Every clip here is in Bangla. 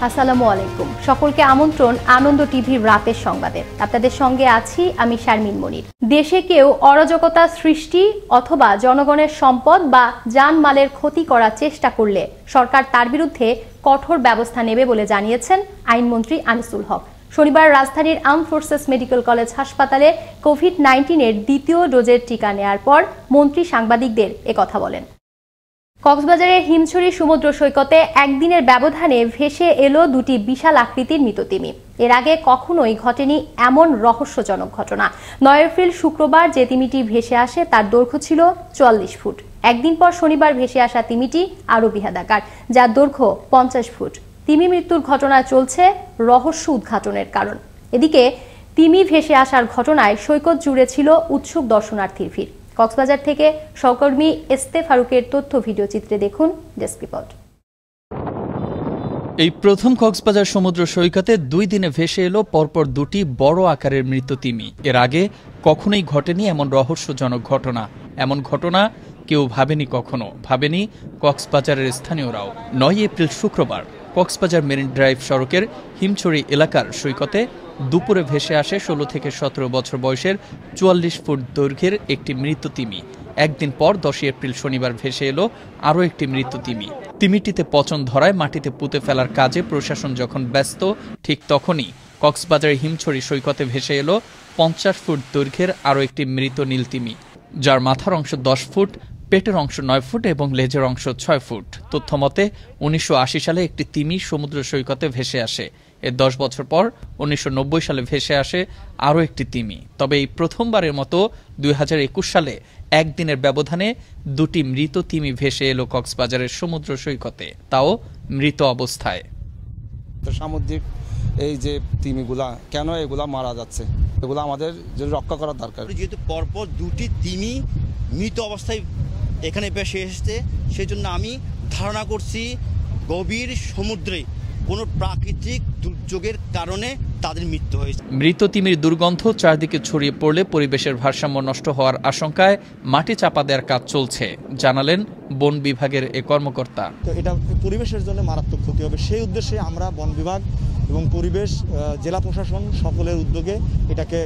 আসসালামু আলাইকুম। সকলকে আমন্ত্রণ আনন্দ টিভির রাতের সংবাদে। আপনাদের সঙ্গে আছি আমি শারমিন মনির। দেশে কেউ অরাজকতা সৃষ্টি অথবা জনগণের সম্পদ বা জানমালের ক্ষতি করার চেষ্টা করলে সরকার তার বিরুদ্ধে কঠোর ব্যবস্থা নেবে বলে জানিয়েছেন আইনমন্ত্রী আনিসুল হক। শনিবার রাজধানীর আর্মড ফোর্সেস মেডিকেল কলেজ হাসপাতালে কোভিড-19-এর দ্বিতীয় ডোজের টিকা নেয়ার পর মন্ত্রী সাংবাদিকদের একথা বলেন। কক্সবাজারের হিমছড়ি সমুদ্র সৈকতে একদিনের ব্যবধানে ভেসে এলো দুটি বিশাল আকৃতির মৃততিমি। এর আগে কখনোই ঘটেনি এমন রহস্যজনক ঘটনা। 9 এপ্রিল শুক্রবার যে তিমিটি ভেসে আসে তার দৈর্ঘ্য ছিল 44 ফুট। একদিন পর শনিবার ভেসে আসা তিমিটি আরও বৃহদাকার, যার দৈর্ঘ্য 50 ফুট। তিমি মৃত্যুর ঘটনায় চলছে রহস্য উদ্ঘাটনের কারণ। এদিকে তিমি ভেসে আসার ঘটনায় সৈকত জুড়ে ছিল উৎসুক দর্শনার্থীর ভিড়। কক্সবাজার থেকে সহকর্মী এস্তে ফারুকের তথ্য ভিডিও চিত্রে দেখুন ডেস্ক রিপোর্ট। এই প্রথম কক্সবাজার সমুদ্র সৈকতে 2 দিনে ভেসে এলো পরপর দুটি বড় আকারের মৃত তিমি। এর আগে কখনোই ঘটেনি এমন রহস্যজনক ঘটনা। এমন ঘটনা কেউ ভাবেনি, কখনো ভাবেনি কক্সবাজারের স্থানীয়রাও। 9 এপ্রিল শুক্রবার কক্সবাজার মেরিন ড্রাইভ সড়কের হিমছড়ি এলাকার সৈকতে দুপুরে ভেসে আসে 16 থেকে 17 বছর বয়সের 44 ফুট দৈর্ঘ্যের একটি মৃত তিমি। একদিন পর 10 এপ্রিল শনিবার ভেসে এলো আরও একটি মৃত তিমি। তিমিটিতে পচন ধরায় মাটিতে পুঁতে ফেলার কাজে প্রশাসন যখন ব্যস্ত, ঠিক তখনই কক্সবাজারের হিমছড়ি সৈকতে ভেসে এলো 50 ফুট দৈর্ঘ্যের আরও একটি মৃত নীল তিমি, যার মাথার অংশ 10 ফুট, পেটের অংশ 9 ফুট এবং লেজের অংশ 6 ফুট। তথ্যমতে 1980 সালে একটি তিমি সমুদ্র সৈকতে ভেসে আসে। এর 10 বছর পর 1990 সালে ভেসে আসে আরও একটি তিমি। তবে এই প্রথমবারের মতো 2021 সালে একদিনের ব্যবধানে দুটি মৃত তিমি ভেসে এলো কক্সবাজারের সমুদ্র সৈকতে, তাও মৃত অবস্থায়। সামুদ্রিক এই যে তিমিগুলা কেন এগুলা মারা যাচ্ছে, এগুলো আমাদের রক্ষা করা দরকার। যেহেতু পরপর দুটি তিমি মৃত অবস্থায় এখানে ভেসে এসেছে, সেজন্য আমি ধারণা করছি গভীর সমুদ্রে কোনো প্রাকৃতিক দুর্যোগের কারণে তাদের মৃত্যু হয়েছে। মৃত তিমির দুর্গন্ধ চারদিকে ছড়িয়ে পড়লে পরিবেশের ভারসাম্য নষ্ট হওয়ার আশঙ্কায় মাটি চাপা দেওয়ার কাজ চলছে, জানালেন বন বিভাগের এ কর্মকর্তা। এটা পরিবেশের জন্য মারাত্মক ক্ষতি হবে, সেই উদ্দেশ্যে আমরা বন বিভাগ এবং পরিবেশ জেলা প্রশাসন সকলের উদ্যোগে এটাকে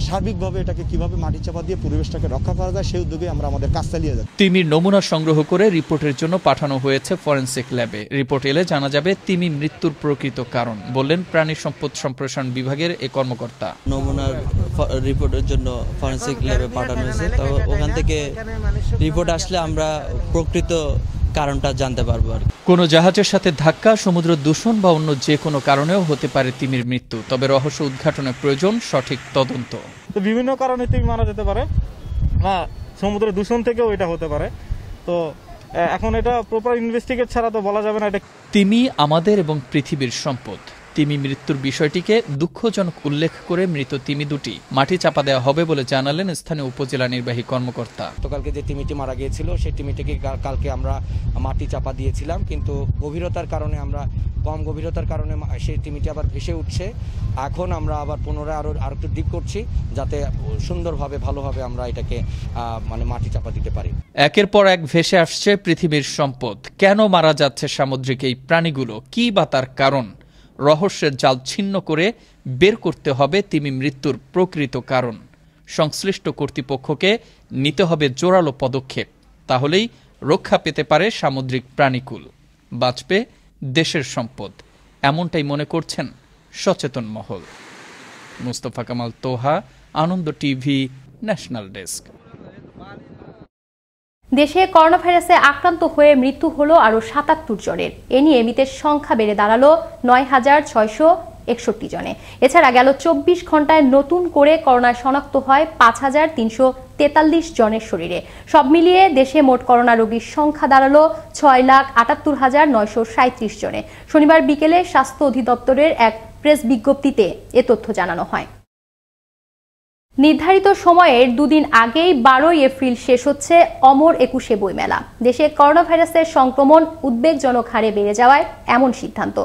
সার্বিকভাবে এটাকে কিভাবে মাটি চাপা দিয়ে পরিবেশটাকে রক্ষা করা যায় সেই উদ্যোগে আমরা আমাদের কাজ চালিয়ে যাচ্ছি। তিমির নমুনা সংগ্রহ করে রিপোর্টের জন্য পাঠানো হয়েছে ফরেনসিক ল্যাবে। রিপোর্ট এলে জানা যাবে তিমি মৃত্যুর প্রকৃত কারণ, বললেন প্রাণী সম্পদ সম্প্রসারণ বিভাগের এ কর্মকর্তা। নমুনার রিপোর্টের জন্য ফরেনসিক ল্যাবে পাঠানো হয়েছে, তো ওখান থেকে রিপোর্ট আসলে আমরা প্রকৃত কারণটা জানতে পারবো। আর কোনো জাহাজের সাথে ধাক্কা, সমুদ্র দূষণ বা অন্য যে কোনো কারণেও হতে পারে তিমির মৃত্যু। তবে রহস্য উদ্ঘাটনের প্রয়োজন সঠিক তদন্ত। তো বিভিন্ন কারণে তিমি মারা যেতে পারে, সমুদ্র দূষণ থেকেও এটা হতে পারে। তো এখন এটা প্রপার ইনভেস্টিগেট ছাড়া তো বলা যাবে না। এটা তিমি আমাদের এবং পৃথিবীর সম্পদ। তিমি মৃত্যুর বিষয়টিকে দুঃখজনক উল্লেখ করে মৃত তিমি দুটি মাটি চাপা দেওয়া হবে বলে জানালেন স্থানীয় উপজেলা নির্বাহী কর্মকর্তা। গতকালকে যে তিমিটি মারা গিয়েছিল সেই তিমিটিকে কালকে আমরা মাটি চাপা দিয়েছিলাম, কিন্তু গভীরতার কারণে কম গভীরতার কারণে সেই তিমিটি আবার ভেসে উঠছে। এখন আমরা আবার পুনরায় আরো একটু ডিপ করছি, যাতে সুন্দরভাবে ভালোভাবে আমরা এটাকে মাটি চাপা দিতে পারি। একের পর এক ভেসে আসছে পৃথিবীর সম্পদ। কেন মারা যাচ্ছে সামুদ্রিক এই প্রাণীগুলো, কি বা তার কারণ? রহস্যের জাল ছিন্ন করে বের করতে হবে তিমি মৃত্যুর প্রকৃত কারণ। সংশ্লিষ্ট কর্তৃপক্ষকে নিতে হবে জোরালো পদক্ষেপ, তাহলেই রক্ষা পেতে পারে সামুদ্রিক প্রাণীকুল, বাঁচবে দেশের সম্পদ। এমনটাই মনে করছেন সচেতন মহল। মুস্তফা কামাল তোহা, আনন্দ টিভি, ন্যাশনাল ডেস্ক। দেশে করোনা ভাইরাসে আক্রান্ত হয়ে মৃত্যু হলো আরও 77 জনের। এ নিয়ে মৃতের সংখ্যা বেড়ে দাঁড়ালো 9661 জনে। এছাড়া গেল 24 ঘন্টায় নতুন করে করোনায় শনাক্ত হয় 5343 জনের শরীরে। সব মিলিয়ে দেশে মোট করোনা রোগীর সংখ্যা দাঁড়ালো 6,78,937 জনে। শনিবার বিকেলে স্বাস্থ্য অধিদপ্তরের এক প্রেস বিজ্ঞপ্তিতে এ তথ্য জানানো হয়। নির্ধারিত সময়ের 2 দিন আগেই 12 এপ্রিল শেষ হচ্ছে অমর 21 বইমেলা। দেশে করোনা ভাইরাসের সংক্রমণ উদ্বেগজনক হারে বেড়ে যাওয়ায় এমন সিদ্ধান্ত।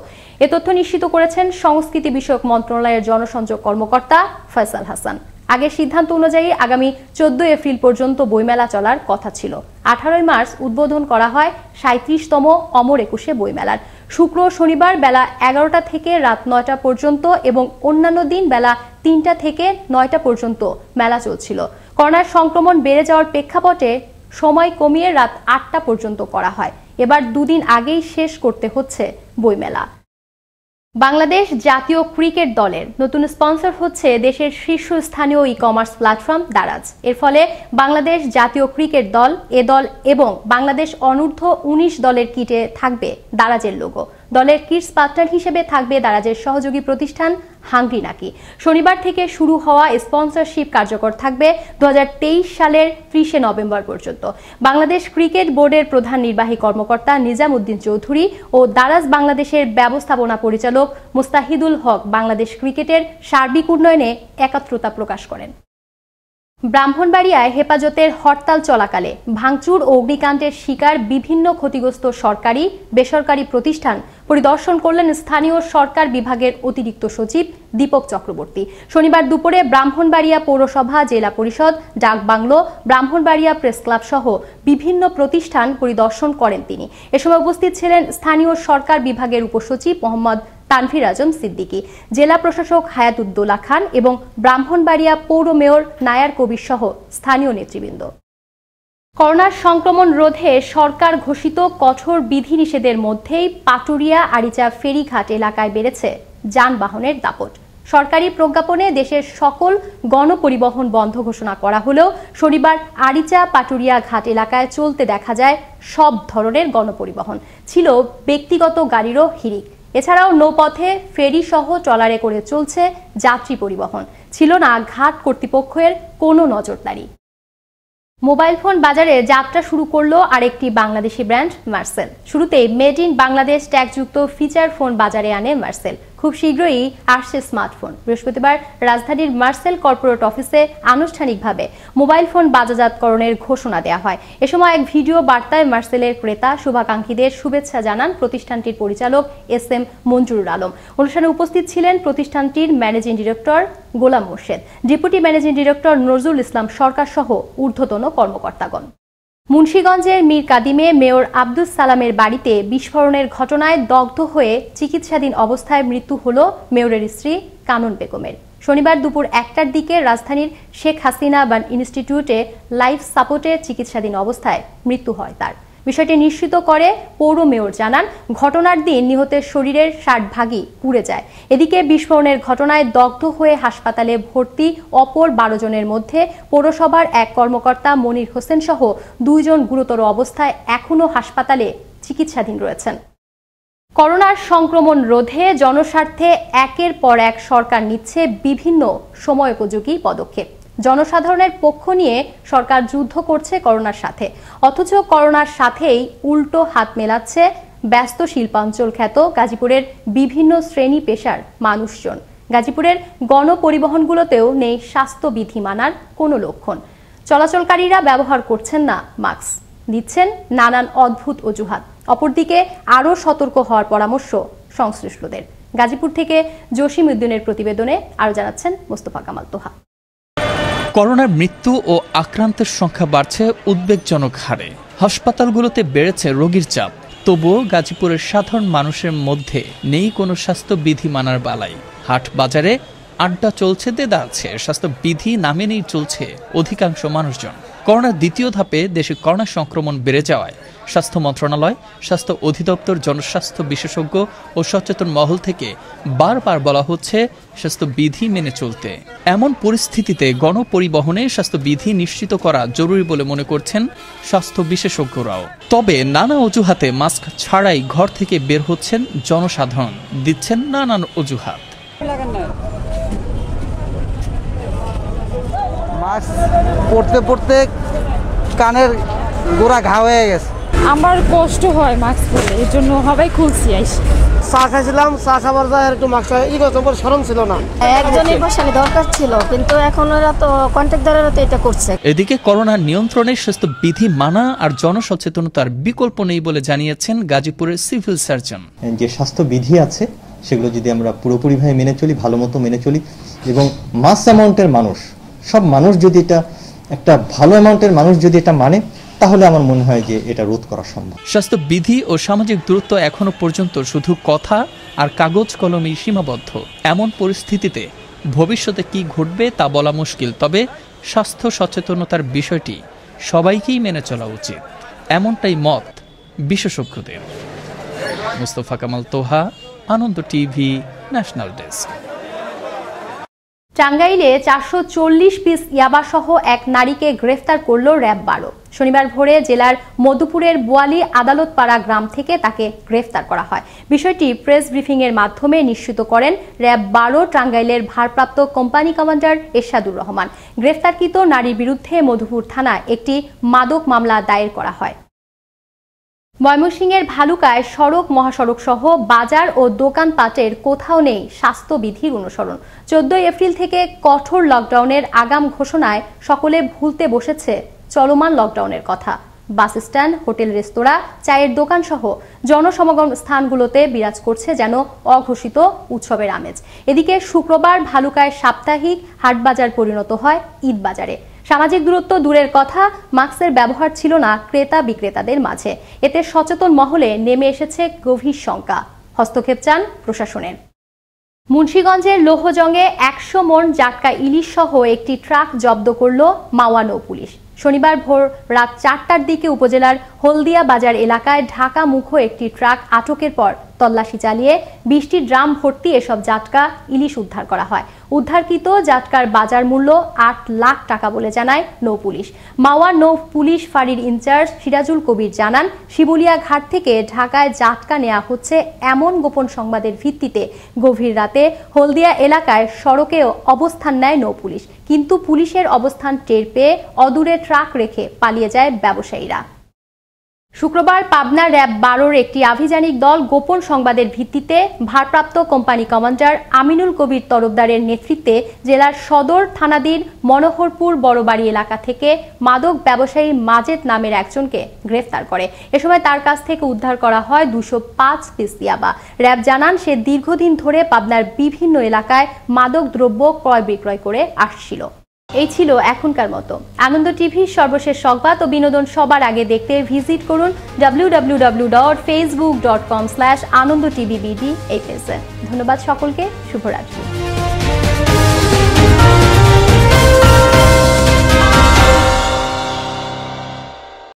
এ তথ্য নিশ্চিত করেছেন সংস্কৃতি বিষয়ক মন্ত্রণালয়ের জনসংযোগ কর্মকর্তা ফয়সাল হাসান। আগের সিদ্ধান্ত অনুযায়ী আগামী 14 এপ্রিল পর্যন্ত বইমেলা চলার কথা ছিল। 18 মার্চ উদ্বোধন করা হয় 37তম অমর একুশে বইমেলার। শুক্র শনিবার বেলা 11টা থেকে রাত 9টা পর্যন্ত এবং অন্যান্য দিন বেলা 3টা থেকে 9টা পর্যন্ত মেলা চলছিল। করোনার সংক্রমণ বেড়ে যাওয়ার প্রেক্ষাপটে সময় কমিয়ে রাত 8টা পর্যন্ত করা হয়। এবার দুদিন আগেই শেষ করতে হচ্ছে বইমেলা। বাংলাদেশ জাতীয় ক্রিকেট দলের নতুন স্পন্সর হচ্ছে দেশের শীর্ষস্থানীয় ই-কমার্স প্ল্যাটফর্ম দারাজ। এর ফলে বাংলাদেশ জাতীয় ক্রিকেট দল, এ দল এবং বাংলাদেশ অনূর্ধ্ব 19 দলের কিটে থাকবে দারাজের লোগো। দলের কিডস পার্টনার হিসেবে থাকবে দারাজের সহযোগী প্রতিষ্ঠান হাংরি নাকি। শনিবার থেকে শুরু হওয়া স্পন্সরশিপ কার্যকর থাকবে 2023 সালের 30 নভেম্বর পর্যন্ত। বাংলাদেশ ক্রিকেট বোর্ডের প্রধান নির্বাহী কর্মকর্তা নিজাম উদ্দিন চৌধুরী ও দারাজ বাংলাদেশের ব্যবস্থাপনা পরিচালক মুস্তাহিদুল হক বাংলাদেশ ক্রিকেটের সার্বিক উন্নয়নে একাত্মতা প্রকাশ করেন। ব্রাহ্মণবাড়িয়ায় হেফাজতের হরতাল চলাকালে ভাঙচুর ও অগ্নিকাণ্ডের শিকার বিভিন্ন ক্ষতিগ্রস্ত সরকারি বেসরকারি প্রতিষ্ঠান পরিদর্শন করলেন স্থানীয় সরকার বিভাগের অতিরিক্ত সচিব দীপক চক্রবর্তী। শনিবার দুপুরে ব্রাহ্মণবাড়িয়া পৌরসভা, জেলা পরিষদ, ডাক বাংলো, ব্রাহ্মণবাড়িয়া প্রেস ক্লাব সহ বিভিন্ন প্রতিষ্ঠান পরিদর্শন করেন তিনি। এ সময় উপস্থিত ছিলেন স্থানীয় সরকার বিভাগের উপসচিব মোহাম্মদ তানভীর আজম সিদ্দিকী, জেলা প্রশাসক হায়াতুদ্দৌলা খান এবং ব্রাহ্মণবাড়িয়া পৌর মেয়র নায়ার কবির সহ স্থানীয় নেতৃবৃন্দ। করোনার সংক্রমণ রোধে সরকার ঘোষিত কঠোর বিধিনিষেধের মধ্যেই পাটুরিয়া আরিচা ফেরিঘাট এলাকায় বেড়েছে যানবাহনের দাপট। সরকারি প্রজ্ঞাপনে দেশের সকল গণপরিবহন বন্ধ ঘোষণা করা হলেও শনিবার আরিচা পাটুরিয়া ঘাট এলাকায় চলতে দেখা যায় সব ধরনের গণপরিবহন। ছিল ব্যক্তিগত গাড়িরও হিড়িক। এছাড়াও নৌপথে ফেরি সহ ট্রলারে করে চলছে যাত্রী পরিবহন। ছিল না ঘাট কর্তৃপক্ষের কোনো নজরদারি। মোবাইল ফোন বাজারে যাত্রা শুরু করলো আরেকটি বাংলাদেশি ব্র্যান্ড মার্সেল। শুরুতেই মেড ইন বাংলাদেশ ট্যাগযুক্ত ফিচার ফোন বাজারে আনে মার্সেল। খুব শীঘ্রই আসছে স্মার্টফোন। বৃহস্পতিবার রাজধানীর মার্সেল কর্পোরেট অফিসে আনুষ্ঠানিকভাবে মোবাইল ফোন বাজারজাতকরণের ঘোষণা দেওয়া হয়। এ সময় এক ভিডিও বার্তায় মার্সেলের ক্রেতা শুভাকাঙ্ক্ষীদের শুভেচ্ছা জানান প্রতিষ্ঠানটির পরিচালক এস এম মঞ্জুরুল আলম। অনুষ্ঠানে উপস্থিত ছিলেন প্রতিষ্ঠানটির managing director Golam Morshed, deputy managing director Nazrul Islam Sarkar সহ ঊর্ধ্বতন কর্মকর্তাগণ। মুন্সিগঞ্জের মীর কাদিমে মেয়র আব্দুস সালামের বাড়িতে বিস্ফোরণের ঘটনায় দগ্ধ হয়ে চিকিৎসাধীন অবস্থায় মৃত্যু হল মেয়রের স্ত্রী কানন বেগমের। শনিবার দুপুর 1টার দিকে রাজধানীর শেখ হাসিনা বার্ন ইনস্টিটিউটে লাইফ সাপোর্টে চিকিৎসাধীন অবস্থায় মৃত্যু হয় তার। বিষয়টি নিশ্চিত করে পৌর মেয়র জানান, ঘটনার দিন নিহতের শরীরের 60 ভাগই পুড়ে যায়। এদিকে বিস্ফোরণের ঘটনায় দগ্ধ হয়ে হাসপাতালে ভর্তি অপর 12 জনের মধ্যে পৌরসভার এক কর্মকর্তা মনির হোসেন সহ 2 জন গুরুতর অবস্থায় এখনও হাসপাতালে চিকিৎসাধীন রয়েছেন। করোনার সংক্রমণ রোধে জনস্বার্থে একের পর এক সরকার নিচ্ছে বিভিন্ন সময়োপযোগী পদক্ষেপ। জনসাধারণের পক্ষ নিয়ে সরকার যুদ্ধ করছে করোনার সাথে, অথচ করোনার সাথেই উল্টো হাত মেলাচ্ছে ব্যস্ত শিল্পাঞ্চল খ্যাত গাজীপুরের বিভিন্ন শ্রেণী পেশার মানুষজন। গাজীপুরের গণপরিবহনগুলোতেও নেই স্বাস্থ্যবিধি মানার কোনো লক্ষণ। চলাচলকারীরা ব্যবহার করছেন না মাস্ক, দিচ্ছেন নানান অদ্ভুত অজুহাত। অপরদিকে আরও সতর্ক হওয়ার পরামর্শ সংশ্লিষ্টদের। গাজীপুর থেকে জসিম উদ্দিনের প্রতিবেদনে আরও জানাচ্ছেন মোস্তফা কামাল তোহা। করোনার মৃত্যু ও আক্রান্তের সংখ্যা বাড়ছে উদ্বেগজনক হারে। হাসপাতালগুলোতে বেড়েছে রোগীর চাপ। তবুও গাজীপুরের সাধারণ মানুষের মধ্যে নেই কোনো স্বাস্থ্যবিধি মানার বালাই। হাট বাজারে আড্ডা চলছে, দেদা আছে, স্বাস্থ্যবিধি না মেনেই চলছে অধিকাংশ মানুষজন। করোনার দ্বিতীয় ধাপে দেশে করোনা সংক্রমণ বেড়ে যাওয়ায় স্বাস্থ্য মন্ত্রণালয়, স্বাস্থ্য অধিদপ্তর, জনস্বাস্থ্য বিশেষজ্ঞ ও সচেতন মহল থেকে বারবার বলা হচ্ছে স্বাস্থ্যবিধি মেনে চলতে। এমন পরিস্থিতিতে গণপরিবহনে স্বাস্থ্যবিধি নিশ্চিত করা জরুরি বলে মনে করছেন স্বাস্থ্য বিশেষজ্ঞরাও। তবে নানা অজুহাতে মাস্ক ছাড়াই ঘর থেকে বের হচ্ছেন জনসাধারণ, দিচ্ছেন নানান অজুহাত। মাস্ক পড়তে পড়তে কানের গোড়া ঘা হয়ে গেছে। আমার কষ্ট হয় মাস্ক পরলে, এর জন্য সবাই খুলছি। চা খাইছিলাম, চা খাবার যায় একটু মাস্ক সরম ছিল না। একজনের বসানো দরকার ছিল, কিন্তু এখন ওরা তো কন্ট্রাক্টররা তো এটা করছে। এদিকে করোনা নিয়ন্ত্রণে স্বাস্থ্যবিধি মানা আর জনসচেতনতার বিকল্প নেই বলে জানিয়েছেন গাজীপুরের সিভিল সার্জন। যে স্বাস্থ্যবিধি আছে সেগুলো যদি আমরা পুরোপুরিভাবে মেনে চলি, ভালো মতো মেনে চলি এবং মাস অ্যামাউন্টের মানুষ সব মানুষ যদি এটা একটা ভালো অ্যামাউন্টের মানুষ যদি এটা মানে, তাহলে আমার মনে হয় যে এটা রোধ করা সম্ভব। স্বাস্থ্যবিধি ও সামাজিক দূরত্ব এখনো পর্যন্ত শুধু কথা আর কাগজ কলমেই সীমাবদ্ধ। এমন পরিস্থিতিতে ভবিষ্যতে কি ঘটবে তা বলা মুশকিল, তবে স্বাস্থ্য সচেতনতার বিষয়টি সবাইকেই মেনে চলা উচিত, এমনটাই মত বিশেষজ্ঞদের। মুস্তফা কামাল তোহা, আনন্দ টিভি, ন্যাশনাল ডেস্ক। টাঙ্গাইলে 440 পিস ইয়াবাসহ এক নারীকে গ্রেফতার করল র্যাব 12। শনিবার ভোরে জেলার মধুপুরের বোয়ালি আদালতপাড়া গ্রাম থেকে তাকে গ্রেফতার করা হয়। বিষয়টি প্রেস ব্রিফিং এর মাধ্যমে নিশ্চিত করেন র্যাব 12 টাঙ্গাইলের ভারপ্রাপ্ত কোম্পানি কমান্ডার এরশাদুর রহমান। গ্রেফতারকৃত নারীর বিরুদ্ধে মধুপুর থানায় একটি মাদক মামলা দায়ের করা হয়। ময়মনসিংহের ভালুকায় সড়ক মহাসড়ক সহ বাজার ও দোকানপাটের কোথাও নেই স্বাস্থ্যবিধির অনুসরণ। 14 এপ্রিল থেকে কঠোর লকডাউনের আগাম ঘোষণায় সকলে ভুলতে বসেছে চলমান লকডাউনের কথা। বাস স্ট্যান্ড, হোটেল, রেস্তোরাঁ, চায়ের দোকান সহ জনসমাগম স্থানগুলোতে বিরাজ করছে যেন অঘোষিত উৎসবের আমেজ। এদিকে শুক্রবার ভালুকায় সাপ্তাহিক হাটবাজার পরিণত হয় ঈদ বাজারে। সামাজিক দূরত্ব দূরের কথা, মাস্কের ব্যবহার ছিল না ক্রেতা বিক্রেতাদের মাঝে। এতে সচেতন মহলে নেমে এসেছে গভীর শঙ্কা। হস্তক্ষেপ চান প্রশাসনের। মুন্সিগঞ্জের লোহজংয়ে 100 মণ জাটকা ইলিশ সহ একটি ট্রাক জব্দ করল মাওয়া নৌ পুলিশ। শনিবার ভোর রাত 4টার দিকে উপজেলার হলদিয়া বাজার এলাকায় ঢাকা মুখো একটি ট্রাক আটকের পর তল্লাশি চালিয়ে 20টি ড্রাম ভর্তি এসব জাটকা ইলিশ উদ্ধার করা হয়। উদ্ধারকৃত জাটকার বাজার মূল্য 8 লাখ টাকা বলে জানায় নৌ পুলিশ। মাওয়া নৌ পুলিশ ফাঁড়ির ইনচার্জ সিরাজুল কবির জানান, শিবুলিয়া ঘাট থেকে ঢাকায় জাটকা নেওয়া হচ্ছে এমন গোপন সংবাদের ভিত্তিতে গভীর রাতে হলদিয়া এলাকায় সড়কেও অবস্থান নেয় নৌ পুলিশ। কিন্তু পুলিশের অবস্থান টের পেয়ে অদূরে ট্রাক রেখে পালিয়ে যায় ব্যবসায়ীরা। শুক্রবার পাবনা র্যাব 12-র একটি আভিযানিক দল গোপন সংবাদের ভিত্তিতে ভারপ্রাপ্ত কোম্পানি কমান্ডার আমিনুল কবির তরফদারের নেতৃত্বে জেলার সদর থানাধীন মনোহরপুর বড়বাড়ি এলাকা থেকে মাদক ব্যবসায়ী মাজেদ নামের একজনকে গ্রেফতার করে। এ সময় তার কাছ থেকে উদ্ধার করা হয় 205 পিস ইয়াবা। র্যাব জানান, সে দীর্ঘদিন ধরে পাবনার বিভিন্ন এলাকায় মাদক দ্রব্য ক্রয় বিক্রয় করে আসছিল। এই ছিল এখনকার মতো আনন্দ টিভির সর্বশেষ সংবাদ ও বিনোদন সবার আগে দেখতে ভিজিট করুন www.facebook.com/anondotvbd এই পেজে। ধন্যবাদ সকলকে, শুভরাত্রি।